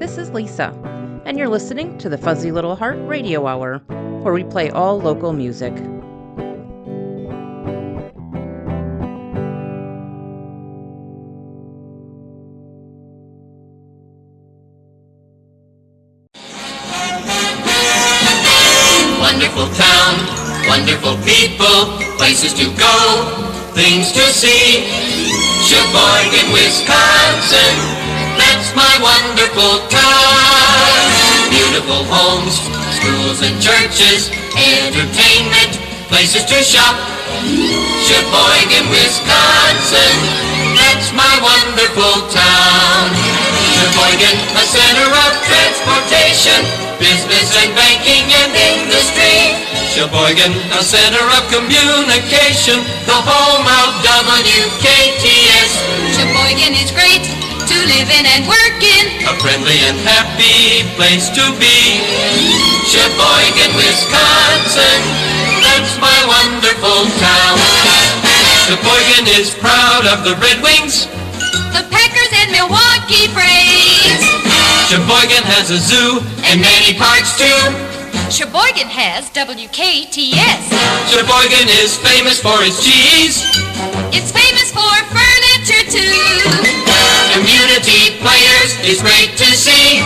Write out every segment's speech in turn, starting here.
this is Lisa, and you're listening to the Fuzzy Little Heart Radio Hour, where we play all local music. Wonderful town, wonderful people, places to go, things to see. Sheboygan, Wisconsin, that's my wonderful town. Beautiful homes, schools and churches, entertainment, places to shop. Sheboygan, Wisconsin, that's my wonderful town. Sheboygan, a center of transportation, business and banking and industry. Sheboygan, a center of communication, the home of WKTS. Sheboygan is great to live in and work in, A friendly and happy place to be. Sheboygan, Wisconsin, that's my wonderful town. Sheboygan is proud of the Red Wings, the Packers and Milwaukee Braves. Sheboygan has a zoo and many parks too. Sheboygan has WKTS. Sheboygan is famous for its cheese. It's famous for furniture too. Community players is great to see.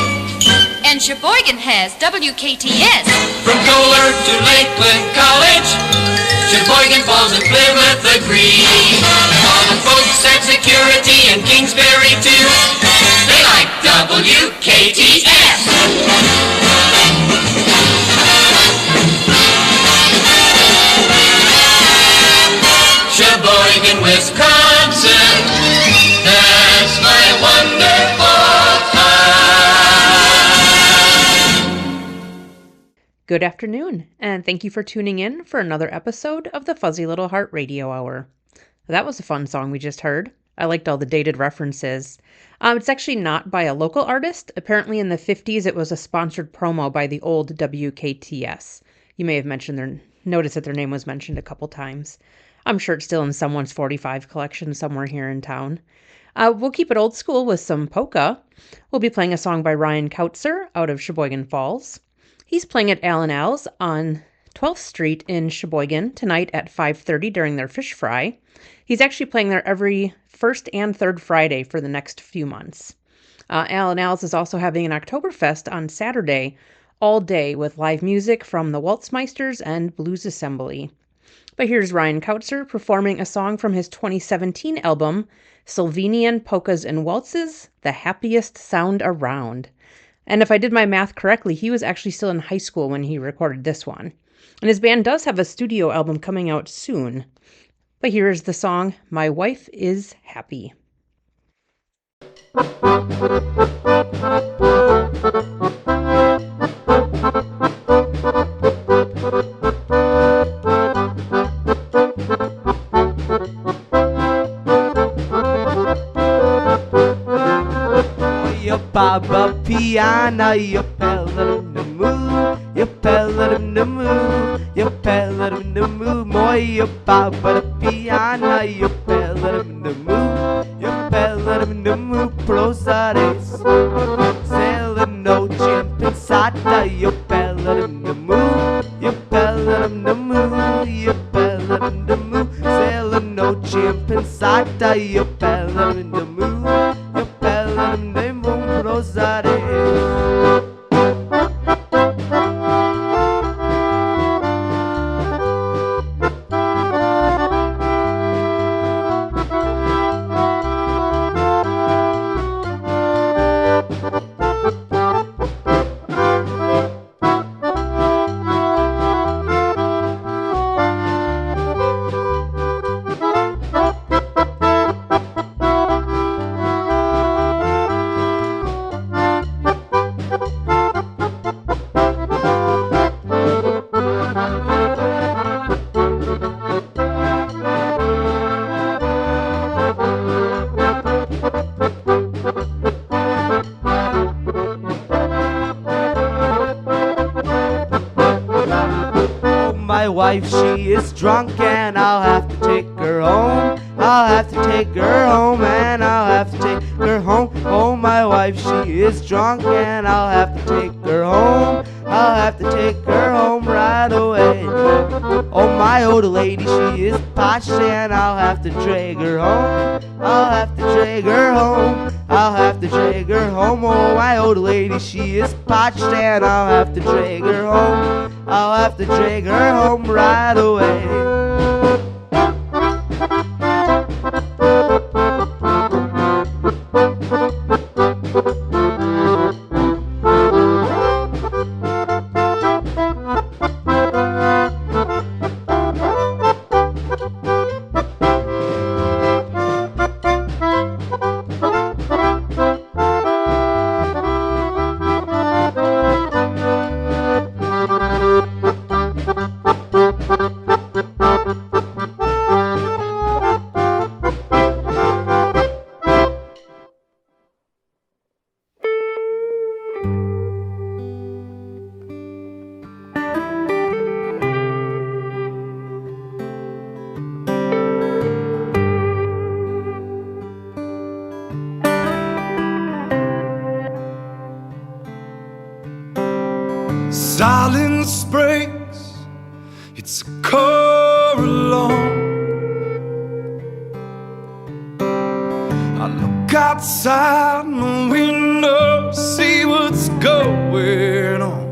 And Sheboygan has WKTS. From Kohler to Lakeland College, Sheboygan Falls and Plymouth agree. All the folks at Security and Kingsbury too, they like WKTS. Sheboygan, Wisconsin, that's my wonderful town. Good afternoon, and thank you for tuning in for another episode of the Fuzzy Little Heart Radio Hour. That was a fun song we just heard. I liked all the dated references. It's actually not by a local artist. Apparently in the 50s it was a sponsored promo by the old WKTS. You may have noticed that their name was mentioned a couple times. I'm sure it's still in someone's 45 collection somewhere here in town. We'll keep it old school with some polka. We'll be playing a song by Ryan Kautzer out of Sheboygan Falls. He's playing at Al & Al's on 12th Street in Sheboygan tonight at 5:30 during their fish fry. He's actually playing there every first and third Friday for the next few months. Al & Al's is also having an Oktoberfest on Saturday all day with live music from the Waltzmeisters and Blues Assembly. But here's Ryan Kautzer performing a song from his 2017 album, Slovenian Polkas and Waltzes, The Happiest Sound Around. And if I did my math correctly, he was actually still in high school when he recorded this one. And his band does have a studio album coming out soon. But here is the song, My Wife is Happy. Baba piano, you pellet in the mood, you pellet in the mood, you pellet in the mood, moi, you baba piano, you pellet in the mood, you pellet in the mood, prosares, selling no chimp inside, you pellet in the mood, you pellet in the mood, you pellet in the mood, selling no chimp inside, you pellet in the mood, you pellet in the mood. Rosare. My wife, she is drunk and I'll have to take her home. I'll have to take her home and I'll have to take her home, home. my wife, she is drunk and I'll have to take her home. I'll have to take her home right away. Oh, my old lady, she is parched and I'll have to drag her home. I'll have to drag her home. I'll have to drag her home. Oh, my old lady, she is parched and I'll have to drag her home. I'll have to drag her home right away. Silence breaks, it's a car alone. I look outside my window, see what's going on.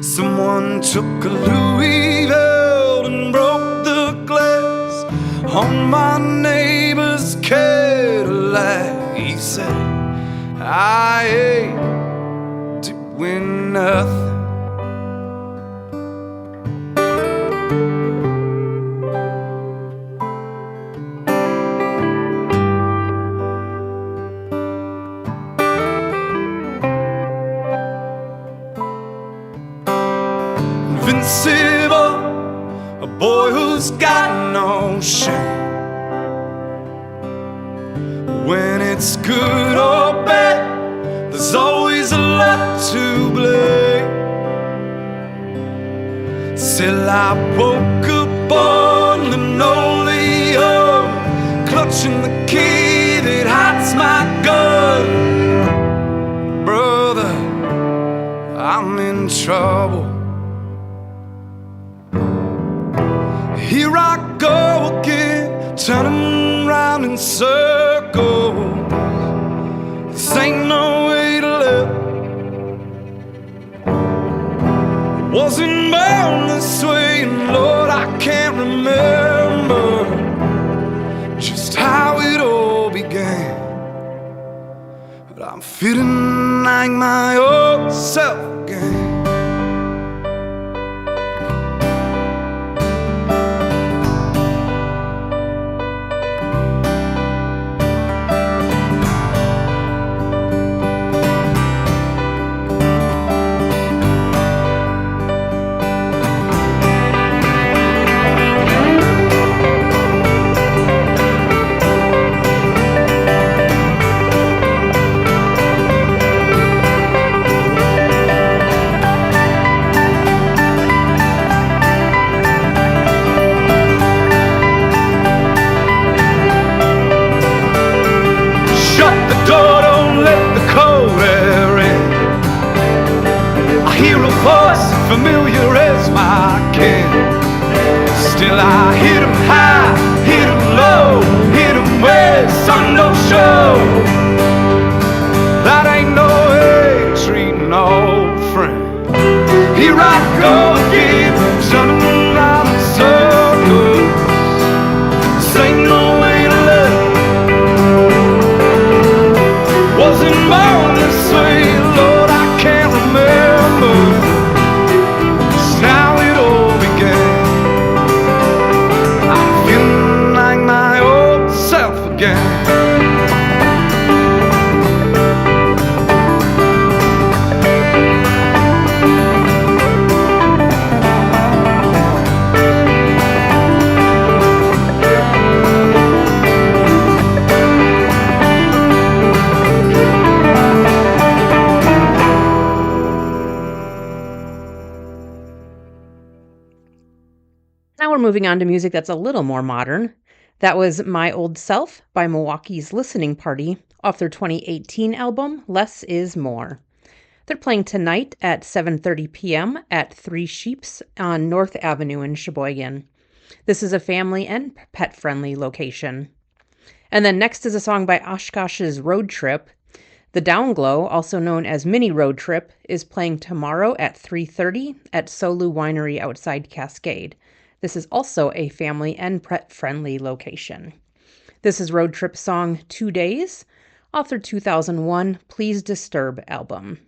Someone took a Louisville and broke the glass on my neighbor's Cadillac. He said, I ain't doing nothing. Invincible, a boy who's got no shame. When it's good or bad, there's always a lot to blame. Till I woke up on linoleum, clutching the key that hides my gun. Brother, I'm in trouble. Here I go again, turning round in circles. This ain't no way to live. Wasn't born this way, and Lord, I can't remember just how it all began. But I'm feeling like my old self again. Familiar as my kin. Still I hit 'em high, hit 'em low, hit 'em where sun don't show. That ain't no way treating an old friend. Here I go again, turning around in circles. This ain't no way to live. Wasn't born this way, Lord, I can't remember how it all began. I'm feeling like my old self again. Now we're moving on to music that's a little more modern. That was My Old Self by Milwaukee's Listening Party off their 2018 album, Less Is More. They're playing tonight at 7:30 p.m. at Three Sheeps on North Avenue in Sheboygan. This is a family and pet-friendly location. And then next is a song by Oshkosh's Road Trip. The Downglow, also known as Mini Road Trip, is playing tomorrow at 3:30 at Solu Winery outside Cascade. This is also a family and pet-friendly location. This is Road Trip's song 2 Days off their 2001 Please Disturb album.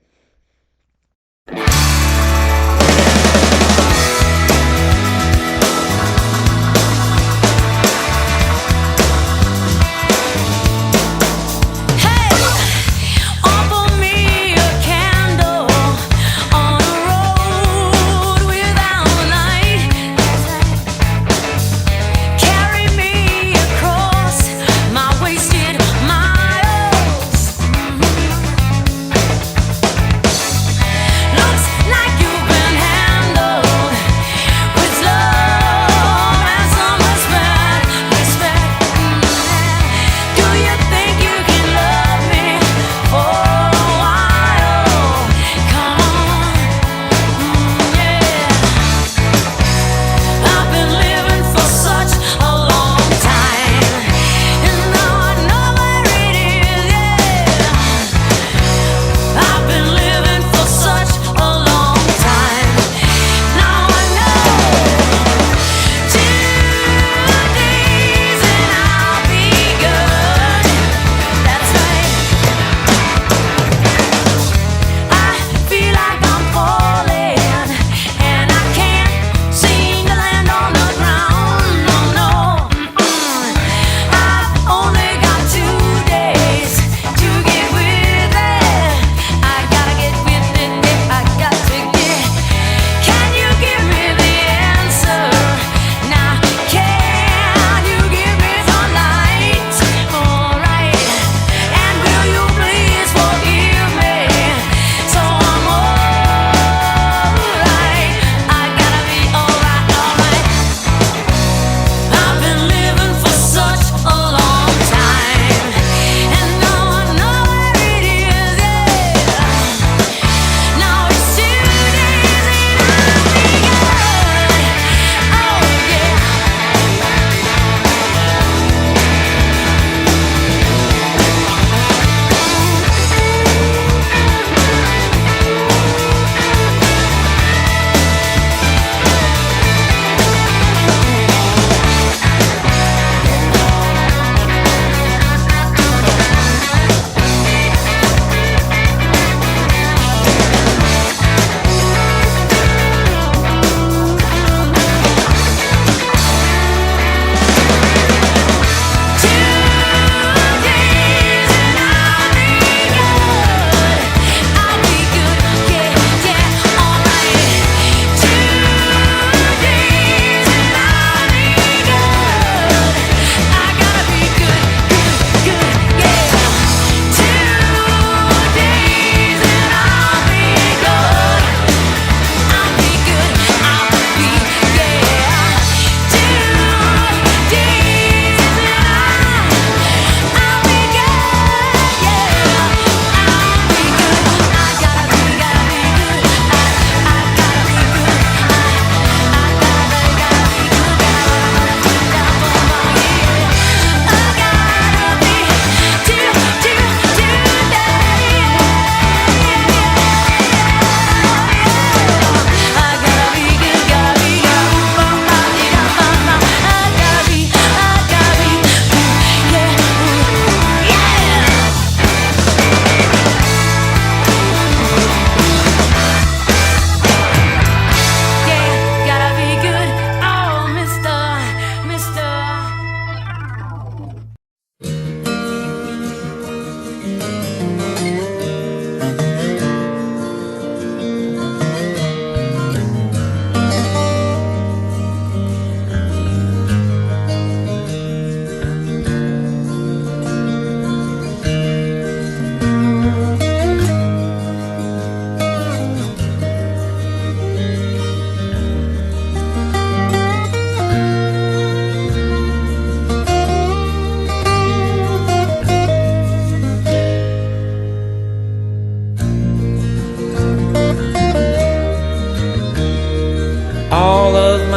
Looks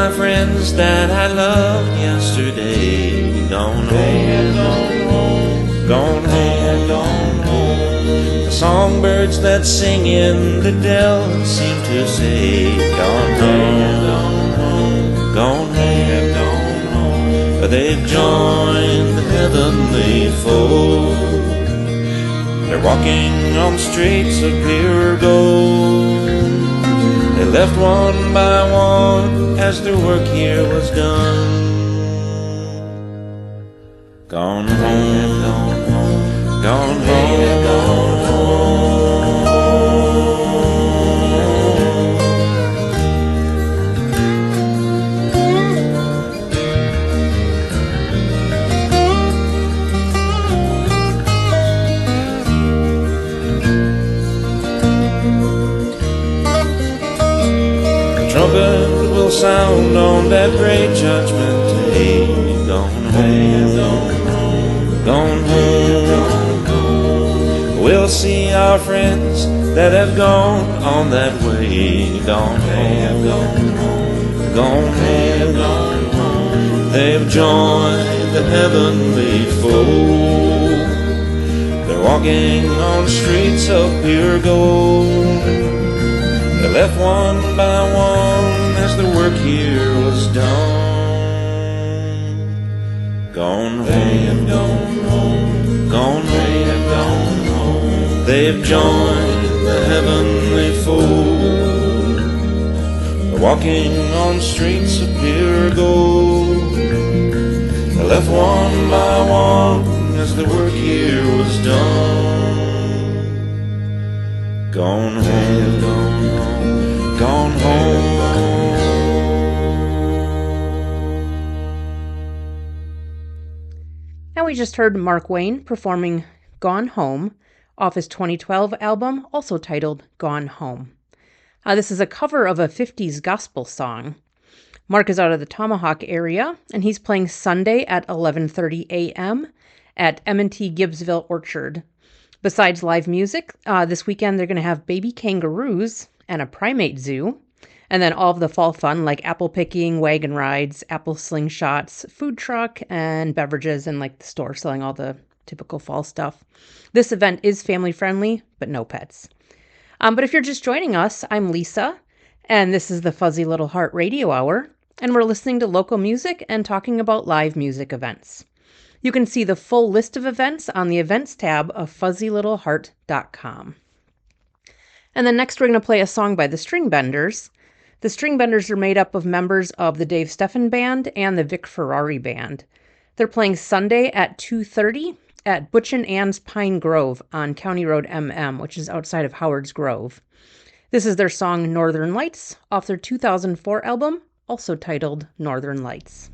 my friends that I loved yesterday. Gone home, gone home. The songbirds that sing in the dell seem to say, gone home, gone home. They've joined the heavenly fold. They're walking on streets of pure gold. They left one by one as their work here was done. Gone home, gone home, gone home, gone home. Trumpet will sound on that great judgment day. Gone home, gone home. We'll see our friends that have gone on that way. Gone home, gone home. They've joined the heavenly fold. They're walking on streets of pure gold. They left one by one as the work here was done. Gone home, gone home, gone home, gone home. They've joined the heavenly fold. They're walking on streets of pure gold. They left one by one as the work here was done. Gone home, gone home, gone home. Now we just heard Mark Wayne performing Gone Home off his 2012 album, also titled Gone Home. This is a cover of a 50s gospel song. Mark is out of the Tomahawk area, and he's playing Sunday at 11:30 a.m. at M&T Gibbsville Orchard. Besides live music, this weekend they're going to have baby kangaroos and a primate zoo, and then all of the fall fun like apple picking, wagon rides, apple slingshots, food truck, and beverages, and like the store selling all the typical fall stuff. This event is family friendly, but no pets. But if you're just joining us, I'm Lisa, and this is the Fuzzy Little Heart Radio Hour, and we're listening to local music and talking about live music events. You can see the full list of events on the events tab of fuzzylittle.heart.com. And then next we're going to play a song by the String Benders. The String Benders are made up of members of the Dave Steffen Band and the Vic Ferrari Band. They're playing Sunday at 2:30 at Butch and Ann's Pine Grove on County Road MM, which is outside of Howard's Grove. This is their song Northern Lights off their 2004 album, also titled Northern Lights.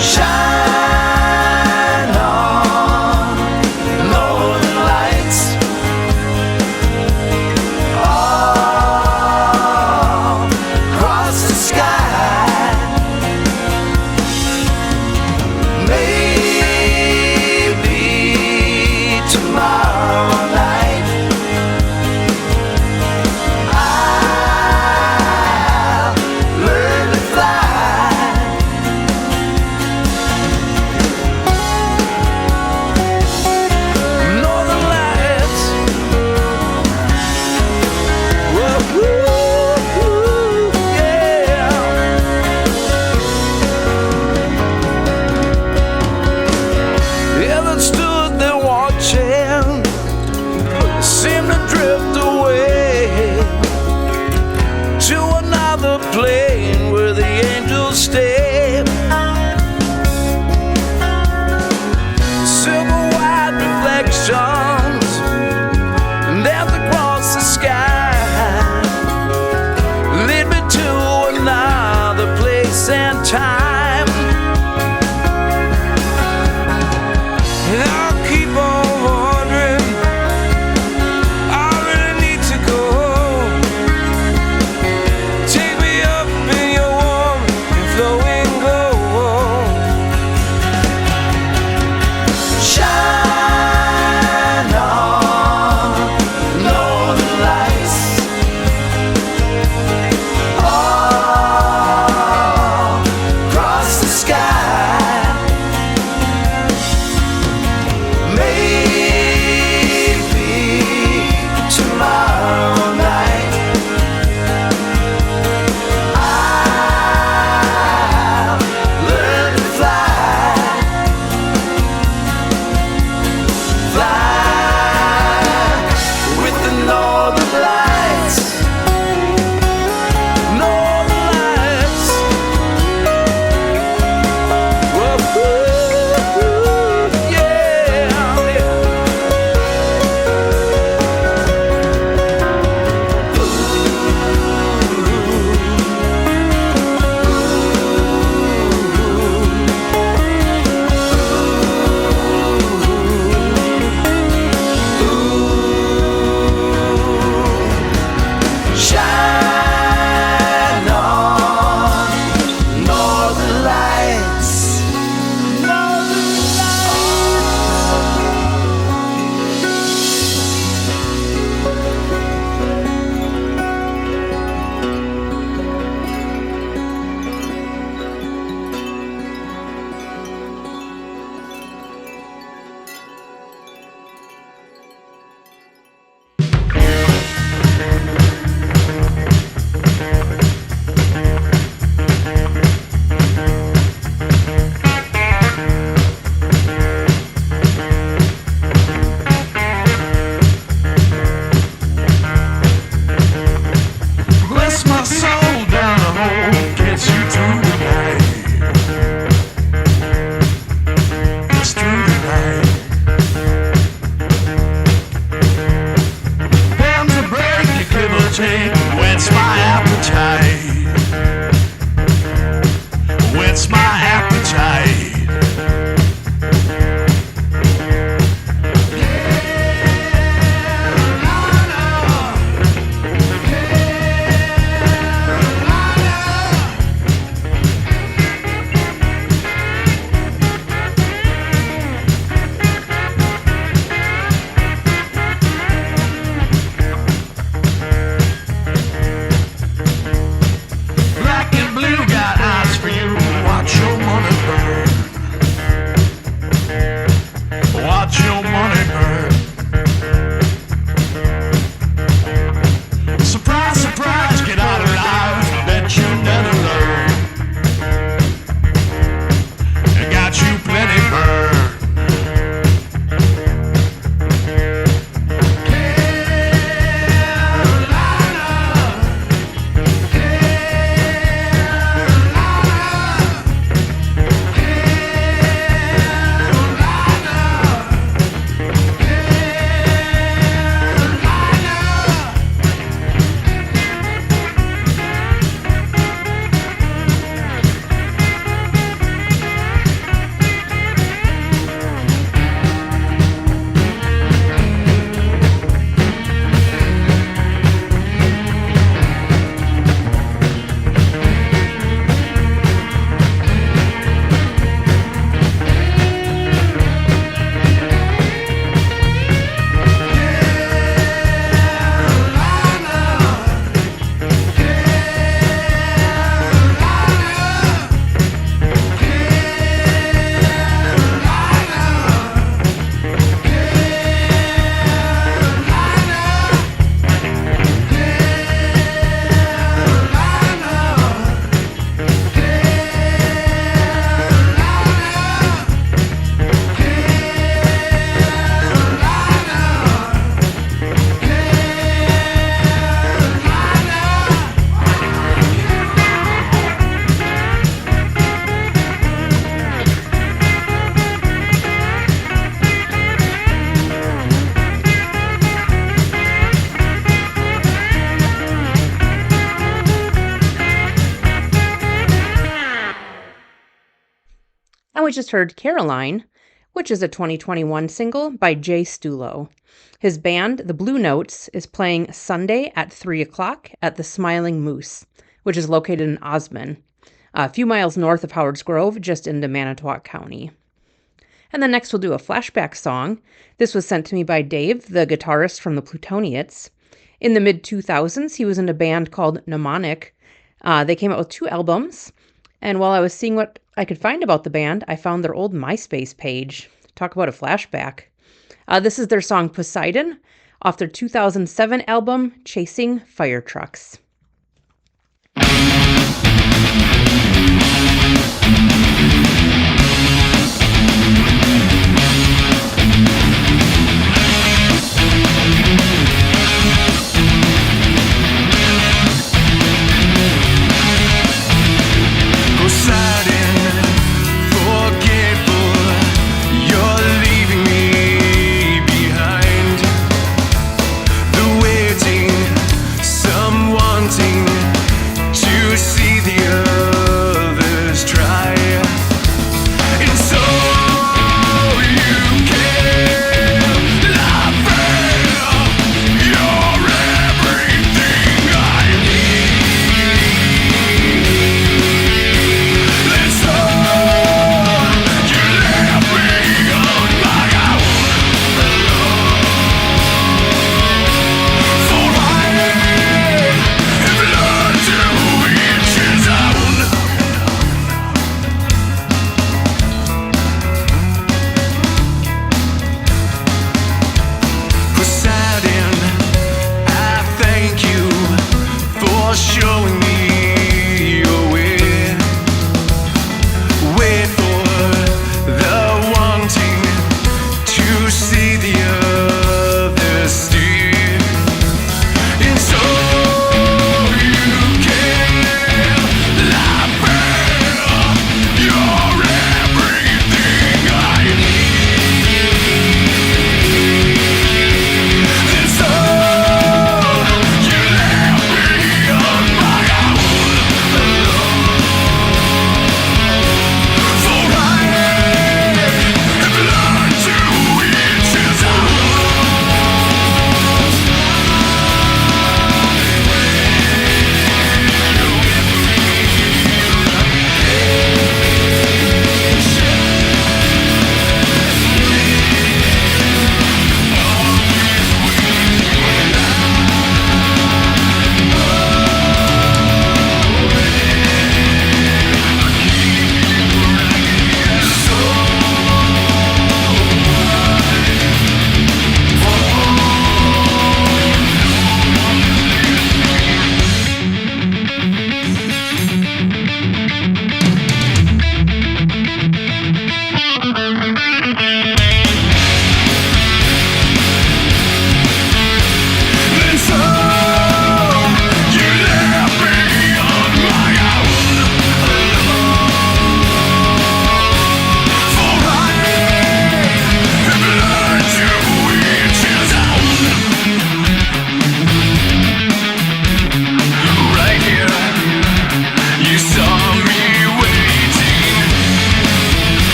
Shine on, northern lights. we just heard Caroline, which is a 2021 single by Jay Stulo. His band, The Blue Notes, is playing Sunday at 3 o'clock at the Smiling Moose, which is located in Osman, a few miles north of Howards Grove, just into Manitowoc County. And then next we'll do a flashback song. This was sent to me by Dave, the guitarist from the Plutoniates. In the mid-2000s, he was in a band called Mnemonic. They came out with 2 albums, and while I was seeing what I could find about the band, I found their old MySpace page. Talk about a flashback. This is their song Poseidon off their 2007 album Chasing Fire Trucks.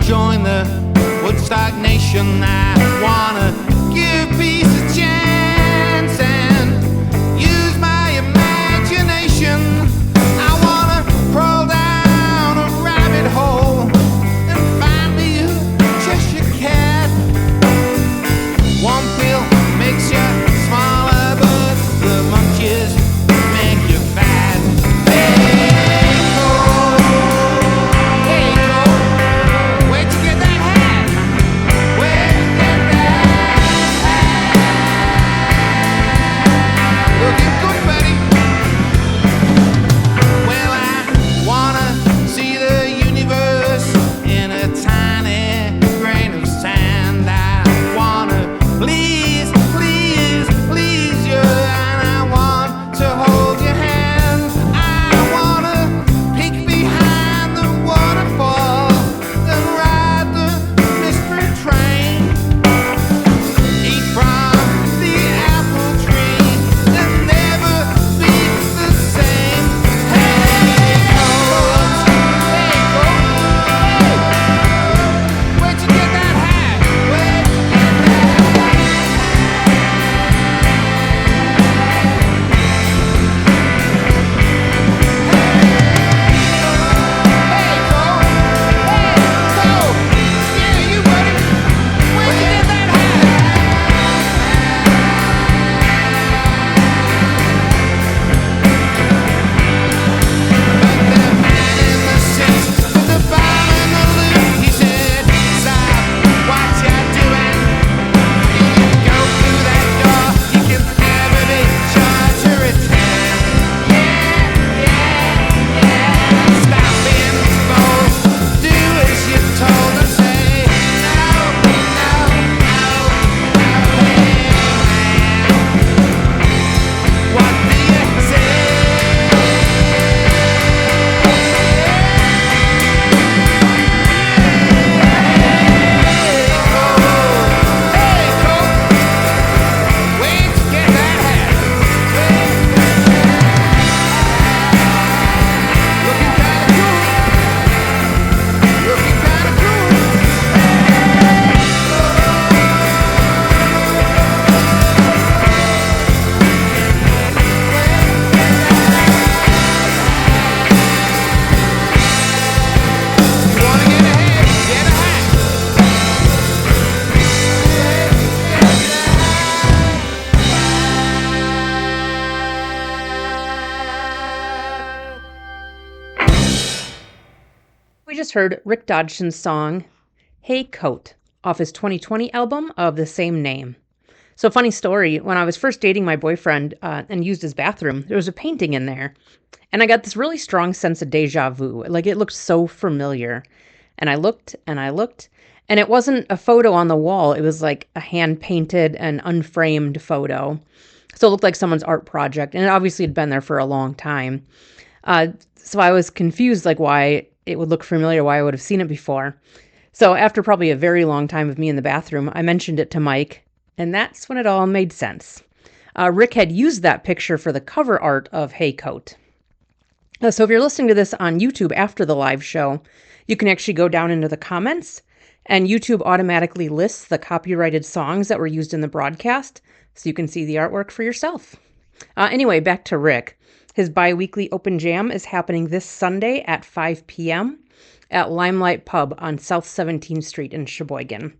join the Woodstock Nation. I wanna give peace a chance and use my imagination. I wanna crawl down a rabbit hole and find me a Cheshire cat. One pill makes you smaller, but the munchies make you fat. Hey! just heard Rick Dodgson's song, Hey Coat, off his 2020 album of the same name. So funny story, when I was first dating my boyfriend and used his bathroom, there was a painting in there. And I got this really strong sense of deja vu. Like it looked so familiar. And I looked, and it wasn't a photo on the wall. It was like a hand-painted and unframed photo. So it looked like someone's art project. And it obviously had been there for a long time. So I was confused, like why it would look familiar, why I would have seen it before. So after probably a very long time of me in the bathroom, I mentioned it to Mike, and that's when it all made sense. Rick had used that picture for the cover art of Hey Coat. So if you're listening to this on YouTube after the live show, you can actually go down into the comments, and YouTube automatically lists the copyrighted songs that were used in the broadcast, so you can see the artwork for yourself. Anyway, back to Rick. His bi-weekly open jam is happening this Sunday at 5 p.m. at Limelight Pub on South 17th Street in Sheboygan.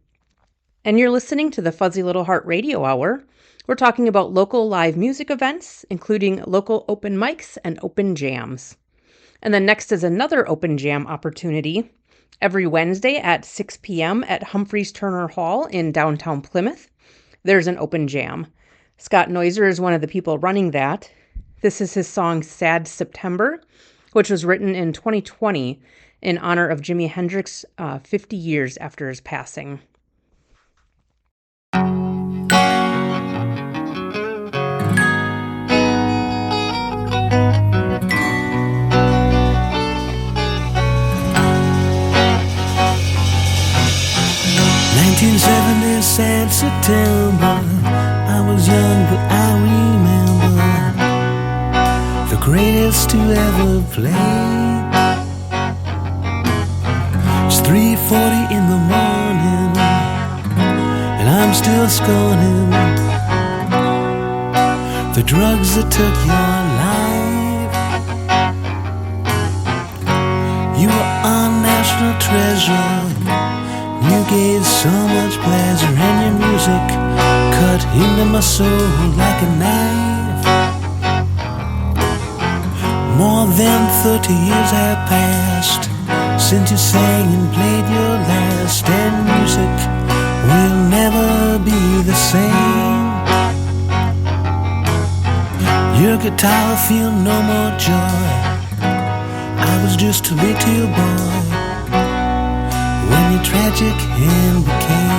And you're listening to the Fuzzy Little Heart Radio Hour. We're talking about local live music events, including local open mics and open jams. And then next is another open jam opportunity every Wednesday at 6 p.m. at Humphreys Turner Hall in downtown Plymouth. There's an open jam. Scott Noiser is one of the people running that. This is his song Sad September, which was written in 2020 in honor of Jimi Hendrix 50 years after his passing. Sad September, I was young but I remember the greatest to ever play. It's 3:40 in the morning and I'm still scorning the drugs that took your life. You were our national treasure. You gave so much pleasure, and your music cut into my soul like a knife. More than 30 years have passed since you sang and played your last, and music will never be the same. Your guitar will feel no more joy. I was just a little boy when your tragic hand became.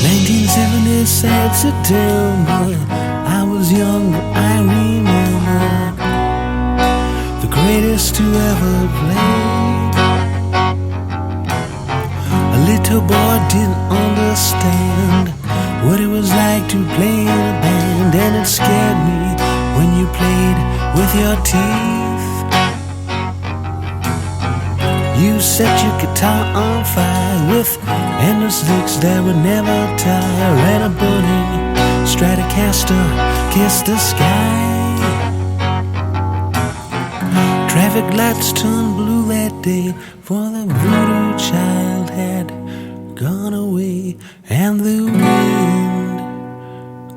1970 sad September, I was young but I remember the greatest to ever play. A little boy didn't understand what it was like to play in a band, and it scared me when you played with your teeth. You set your guitar on fire with endless licks that would never tire, and a burning Stratocaster kissed the sky. Traffic lights turned blue that day, for the voodoo child had gone away, and the wind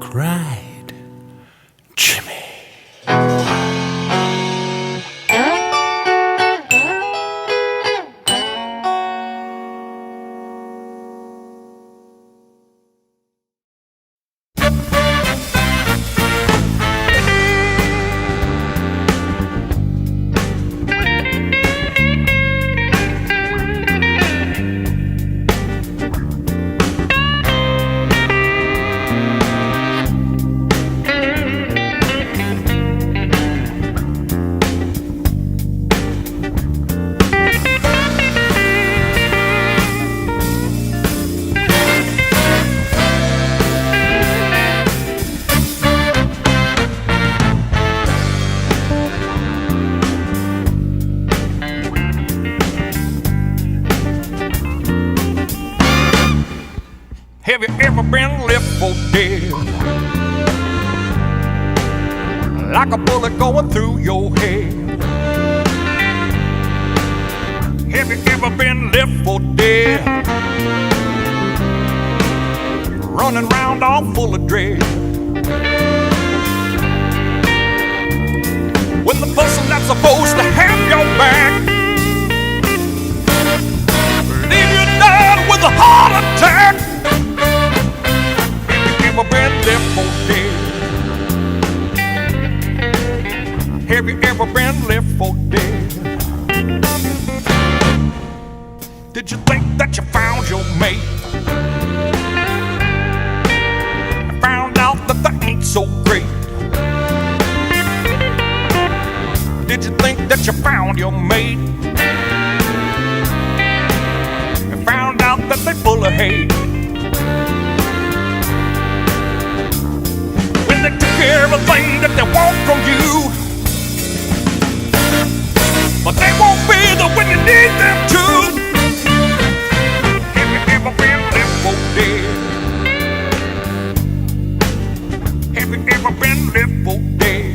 cried, Jimmy. ever been left for dead? Like a bullet going through your head. Have you ever been left for dead? Running round all full of dread. When the person that's supposed to have your back leave you down with a heart attack. Have you ever been left for dead? Have you ever been left for dead? Did you think that you found your mate? Found out that they ain't so great. Did you think that you found your mate? And found out that they full of hate. When they took everything that they want from you, but they won't be there when you need them to. Have you ever been left for dead? Have you ever been left for dead?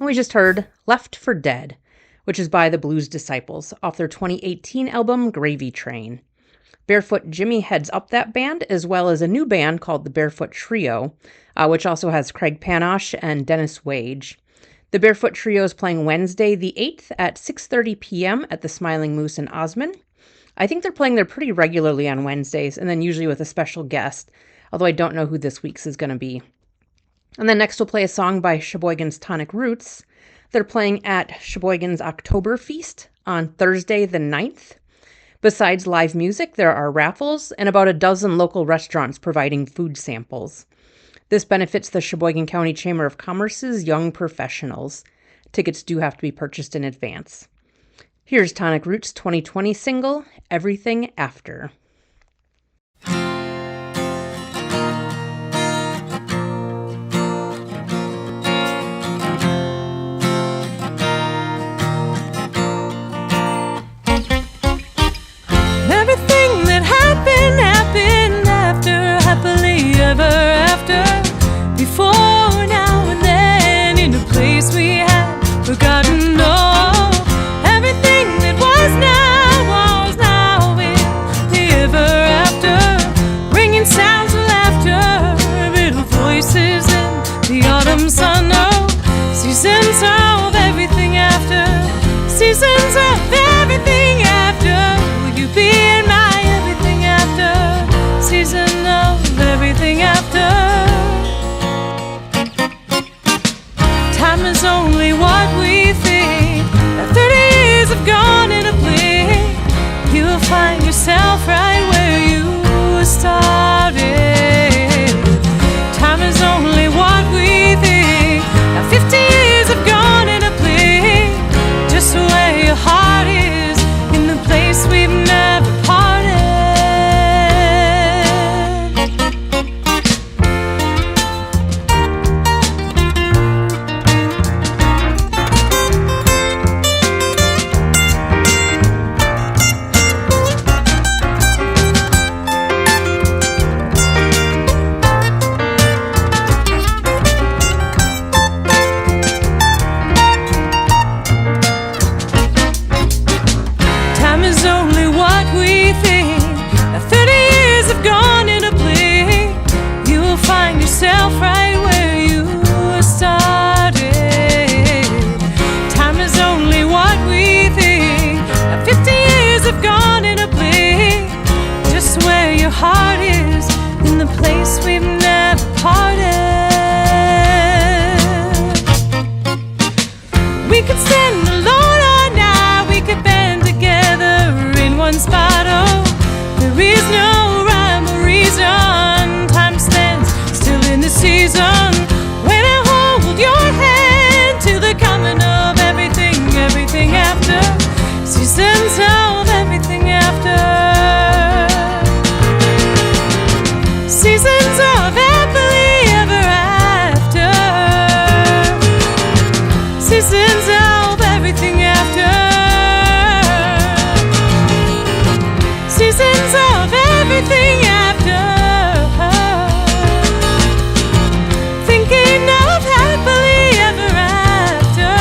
We just heard Left for Dead, which is by the Blues Disciples off their 2018 album Gravy Train. Barefoot Jimmy heads up that band, as well as a new band called the Barefoot Trio, which also has Craig Panosh and Dennis Wage. The Barefoot Trio is playing Wednesday the 8th at 6:30 p.m. at the Smiling Moose in Osmond. I think they're playing there pretty regularly on Wednesdays, and then usually with a special guest, although I don't know who this week's is going to be. And then next we'll play a song by Sheboygan's Tonic Roots. They're playing at Sheboygan's Oktoberfest on Thursday the 9th. Besides live music, there are raffles and about a dozen local restaurants providing food samples. This benefits the Sheboygan County Chamber of Commerce's Young Professionals. Tickets do have to be purchased in advance. Here's Tonic Roots' 2020 single, Everything After. Everything that happened after, happily ever after. Before now and then, in a place we had forgotten. Oh, everything that was now in the ever after. Bringing sounds of laughter, little voices in the autumn sun. Oh, seasons of everything after, seasons of everything after. Will you be in my everything after? Season of everything after. Time is only what we think. Now 30 years have gone in a blink. You'll find yourself right where you started. Time is only what we think. Now 50 years have gone in a blink. Just where your heart is, in the place we've never parted. Time is only what we think. Now 30 years have gone in a blink. You will find yourself right where you started. Time is only what we think. Now 50 years have gone in a blink. Just where your heart is, in the place we've never parted. We could stand alone or not. We could band together in one spot. Oh, there is no rhyme or reason. Time stands still in the season. When I hold your hand till the coming of everything, everything after. Seasons of everything after. Seasons of happily ever after. Seasons of everything after. Seasons of everything after. Thinking of happily ever after.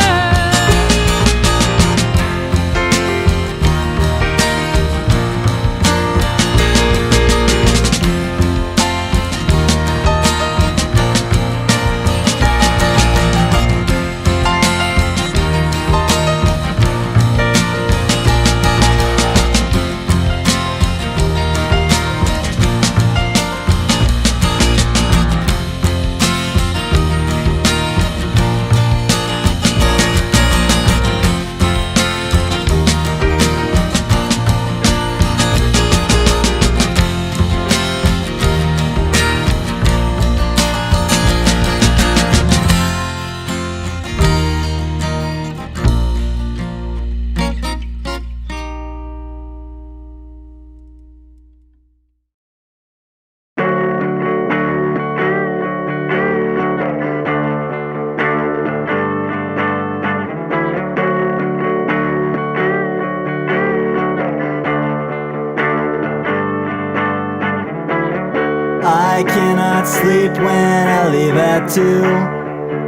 I cannot sleep when I leave at 2.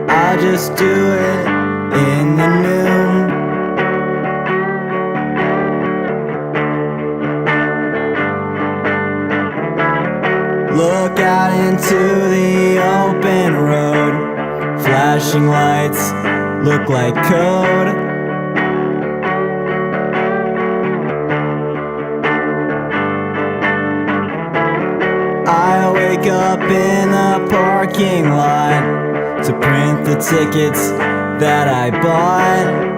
I just do it in the noon. Look out into the open road. Flashing lights look like code. I wake up in the parking lot to print the tickets that I bought.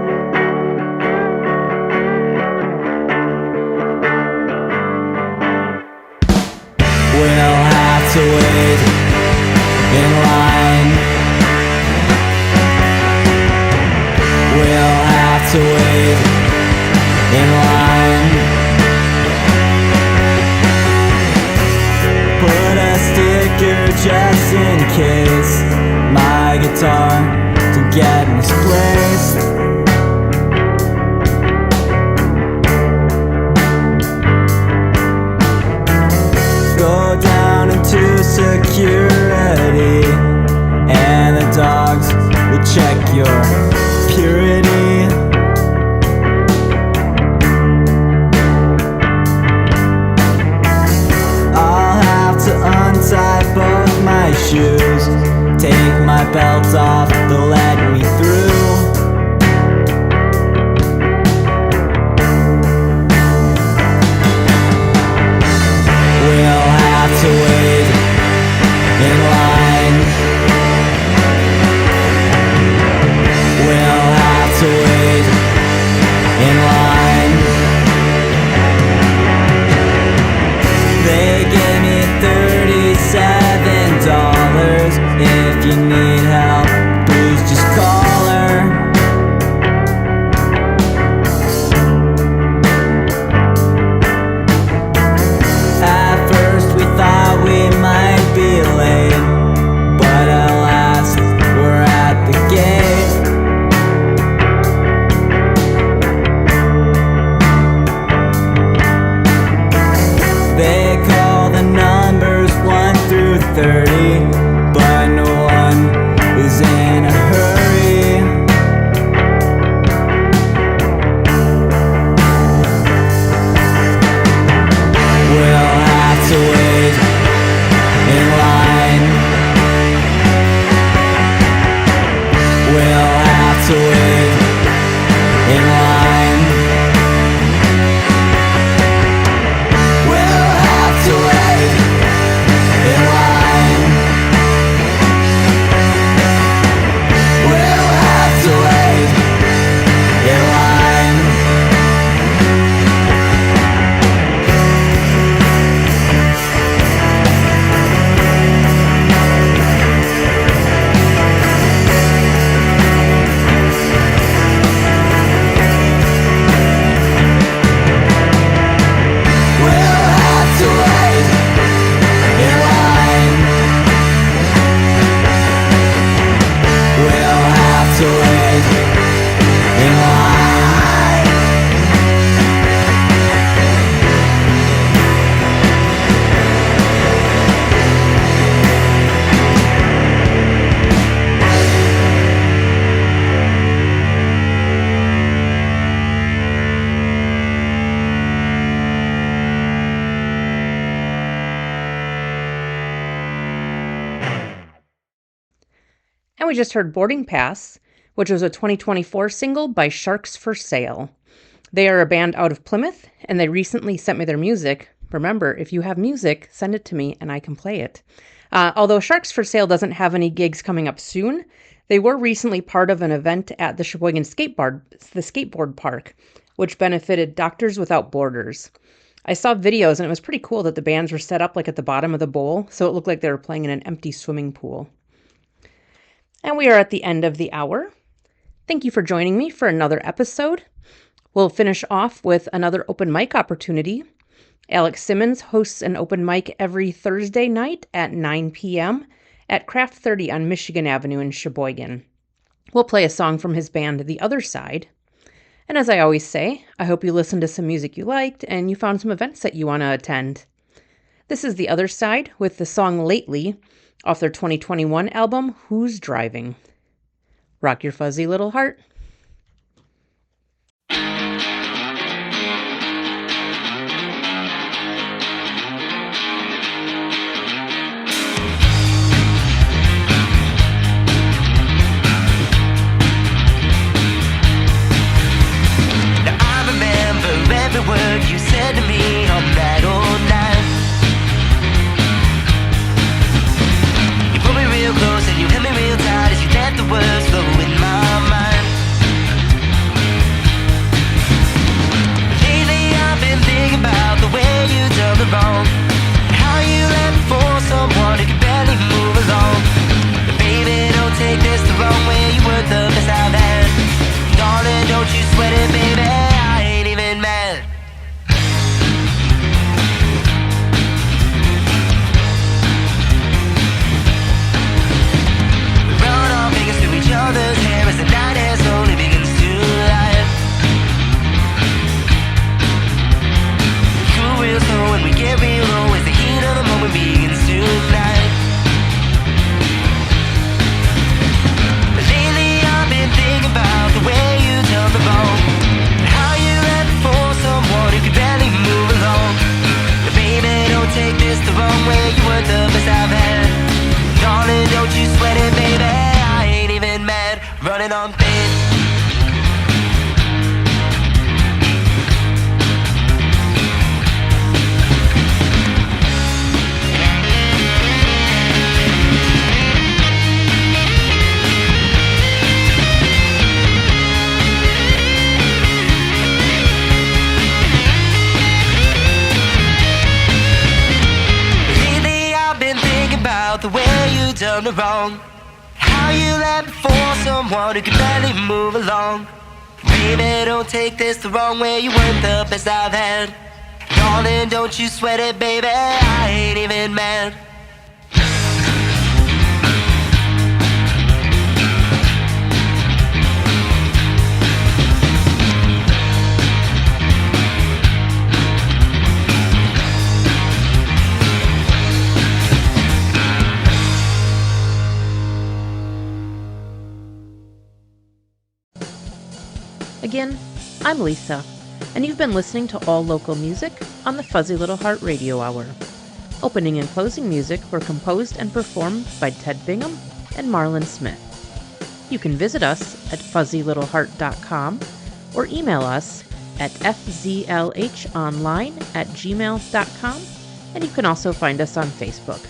We'll have to wait in line. We'll have to wait in line. Put a sticker just in case my guitar to get misplaced. Go down into security, and the dogs will check your purity. I'll have to untie both my shoes, take my belt off to let me through. We'll have to wait in line. We'll have to wait in line. They gave me $37. If you need help, please just call her. At first we thought we might be late, but alas, we're at the gate. They call the numbers 1 through 30, but no one is in a hurry. We'll have to wait in line. We'll have to wait in line. We'll have to wait in line. We'll have to wait in line. We'll have to wait in line. We'll have to wait in line. And we just heard Boarding Pass, which was a 2024 single by Sharks for Sale. They are a band out of Plymouth, and they recently sent me their music. Remember, if you have music, send it to me and I can play it. Although Sharks for Sale doesn't have any gigs coming up soon, they were recently part of an event at the Sheboygan skateboard park, which benefited Doctors Without Borders. I saw videos, and it was pretty cool that the bands were set up like at the bottom of the bowl, so it looked like they were playing in an empty swimming pool. And we are at the end of the hour. Thank you for joining me for another episode. We'll finish off with another open mic opportunity. Alex Simmons hosts an open mic every Thursday night at 9 p.m. at Craft 30 on Michigan Avenue in Sheboygan. We'll play a song from his band, The Other Side. And as I always say, I hope you listened to some music you liked and you found some events that you want to attend. This is The Other Side with the song Lately off their 2021 album, Who's Driving? Rock your fuzzy little heart. Every word you said to me on that old night. You pulled me real close and you held me real tight as you let the words flow in my mind. Lately I've been thinking about the way you done me wrong, how you let me for someone who could barely move along. But baby, don't take this the wrong way, you were the best I've had. Darling, don't you sweat it, baby, I ain't even mad. Each other's hair as the night has slowly begins to light. Cool real slow when we get real low as the heat of the moment begins to ignite. Lately I've been thinking about the way you turned the wrong, how you let for someone who could barely move along. But baby, don't take this the wrong way, you were the best I've had. Darling, don't you sweat it, baby, even mad, running on pain. Lately I've been thinking about the way you done me wrong, how you let me for someone who could barely move along. Baby, don't take this the wrong way, you weren't the best I've had. Darling, don't you sweat it, baby, I ain't even mad. Again, I'm Lisa, and you've been listening to all local music on the Fuzzy Little Heart Radio Hour. Opening and closing music were composed and performed by Ted Bingham and Marlon Smith. You can visit us at fuzzylittlehheart.com or email us at fzlhonline@gmail.com, and you can also find us on Facebook.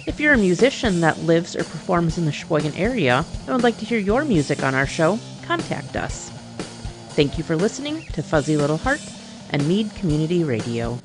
If you're a musician that lives or performs in the Sheboygan area and would like to hear your music on our show, contact us. Thank you for listening to Fuzzy Little Heart and Mead Community Radio.